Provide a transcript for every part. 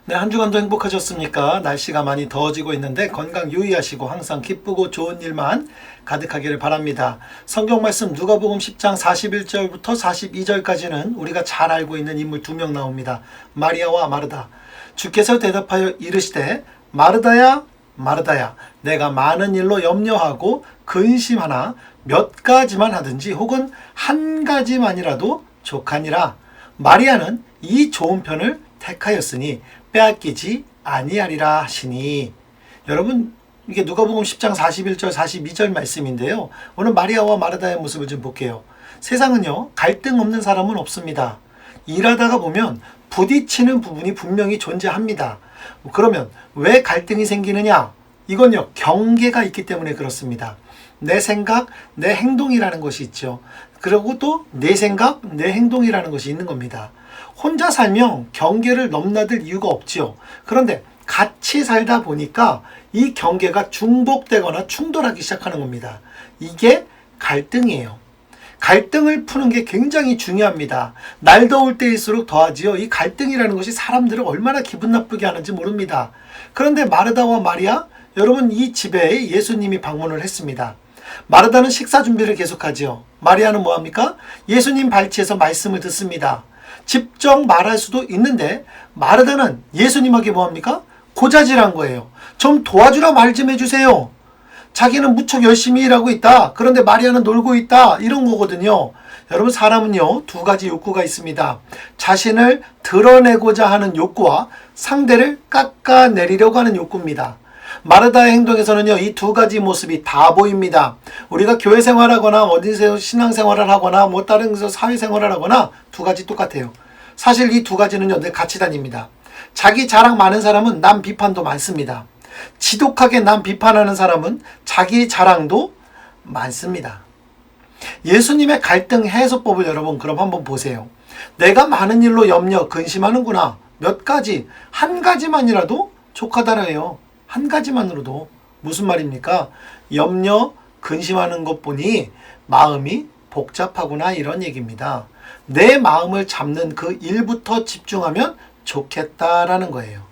네, 한 주간도 행복하셨습니까? 날씨가 많이 더워지고 있는데 건강 유의하시고 항상 기쁘고 좋은 일만 가득하기를 바랍니다. 성경 말씀 누가복음 10장 41절부터 42절까지는 우리가 잘 알고 있는 인물 두 명 나옵니다. 마리아와 마르다. 주께서 대답하여 이르시되 마르다야 마르다야 내가 많은 일로 염려하고 근심하나 몇 가지만 하든지 혹은 한 가지만이라도 족하니라. 마리아는 이 좋은 편을 택하였으니 빼앗기지 아니하리라 하시니. 여러분, 이게 누가복음 10장 41절 42절 말씀인데요. 오늘 마리아와 마르다의 모습을 좀 볼게요. 세상은요, 갈등 없는 사람은 없습니다. 일하다가 보면 부딪히는 부분이 분명히 존재합니다. 그러면 왜 갈등이 생기느냐? 이건요, 경계가 있기 때문에 그렇습니다. 내 생각, 내 행동이라는 것이 있죠. 그리고 또 내 생각, 내 행동이라는 것이 있는 겁니다. 혼자 살면 경계를 넘나들 이유가 없지요. 그런데 같이 살다 보니까 이 경계가 중복되거나 충돌하기 시작하는 겁니다. 이게 갈등이에요. 갈등을 푸는 게 굉장히 중요합니다. 날 더울 때일수록 더하지요. 이 갈등이라는 것이 사람들을 얼마나 기분 나쁘게 하는지 모릅니다. 그런데 마르다와 마리아, 여러분 이 집에 예수님이 방문을 했습니다. 마르다는 식사 준비를 계속하지요. 마리아는 뭐합니까? 예수님 발치에서 말씀을 듣습니다. 직접 말할 수도 있는데 마르다는 예수님에게 뭐합니까? 고자질한 거예요. 좀 도와주라 말 좀 해주세요. 자기는 무척 열심히 일하고 있다. 그런데 마리아는 놀고 있다. 이런 거거든요. 여러분, 사람은요, 두 가지 욕구가 있습니다. 자신을 드러내고자 하는 욕구와 상대를 깎아내리려고 하는 욕구입니다. 마르다의 행동에서는요, 이 두 가지 모습이 다 보입니다. 우리가 교회 생활하거나 어디서 신앙생활을 하거나 뭐 다른 데서 사회생활을 하거나 두 가지 똑같아요. 사실 이 두 가지는요, 늘 같이 다닙니다. 자기 자랑 많은 사람은 남 비판도 많습니다. 지독하게 남 비판하는 사람은 자기 자랑도 많습니다. 예수님의 갈등 해소법을 여러분 그럼 한번 보세요. 내가 많은 일로 염려, 근심하는구나. 몇 가지, 한 가지만이라도 족하다라요. 한 가지만으로도. 무슨 말입니까? 염려, 근심하는 것 보니 마음이 복잡하구나, 이런 얘기입니다. 내 마음을 잡는 그 일부터 집중하면 좋겠다라는 거예요.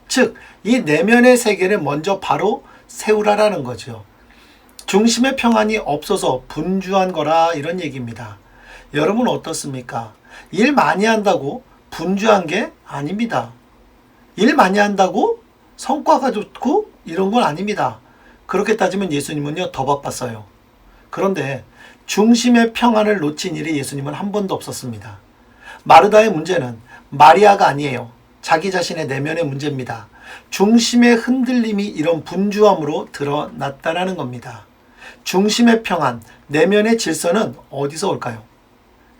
즉, 이 내면의 세계를 먼저 바로 세우라라는 거죠. 중심의 평안이 없어서 분주한 거라, 이런 얘기입니다. 여러분 어떻습니까? 일 많이 한다고 분주한 게 아닙니다. 일 많이 한다고 성과가 좋고 이런 건 아닙니다. 그렇게 따지면 예수님은요, 더 바빴어요. 그런데 중심의 평안을 놓친 일이 예수님은 한 번도 없었습니다. 마르다의 문제는 마리아가 아니에요. 자기 자신의 내면의 문제입니다. 중심의 흔들림이 이런 분주함으로 드러났다는 겁니다. 중심의 평안, 내면의 질서는 어디서 올까요?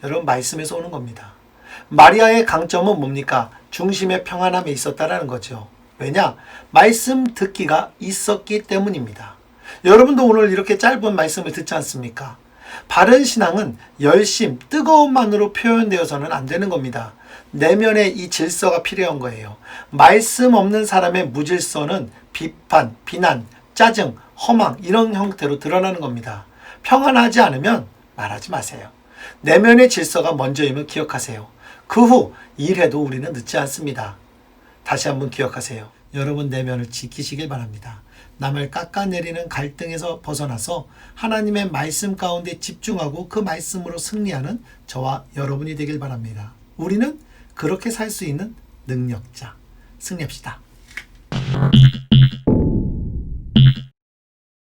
여러분, 말씀에서 오는 겁니다. 마리아의 강점은 뭡니까? 중심의 평안함에 있었다는 거죠. 왜냐? 말씀 듣기가 있었기 때문입니다. 여러분도 오늘 이렇게 짧은 말씀을 듣지 않습니까? 바른 신앙은 열심, 뜨거움만으로 표현되어서는 안 되는 겁니다. 내면의 이 질서가 필요한 거예요. 말씀 없는 사람의 무질서는 비판, 비난, 짜증, 허망 이런 형태로 드러나는 겁니다. 평안하지 않으면 말하지 마세요. 내면의 질서가 먼저임을 기억하세요. 그 후 일해도 우리는 늦지 않습니다. 다시 한번 기억하세요. 여러분 내면을 지키시길 바랍니다. 남을 깎아내리는 갈등에서 벗어나서 하나님의 말씀 가운데 집중하고 그 말씀으로 승리하는 저와 여러분이 되길 바랍니다. 우리는 그렇게 살 수 있는 능력자. 승리합시다.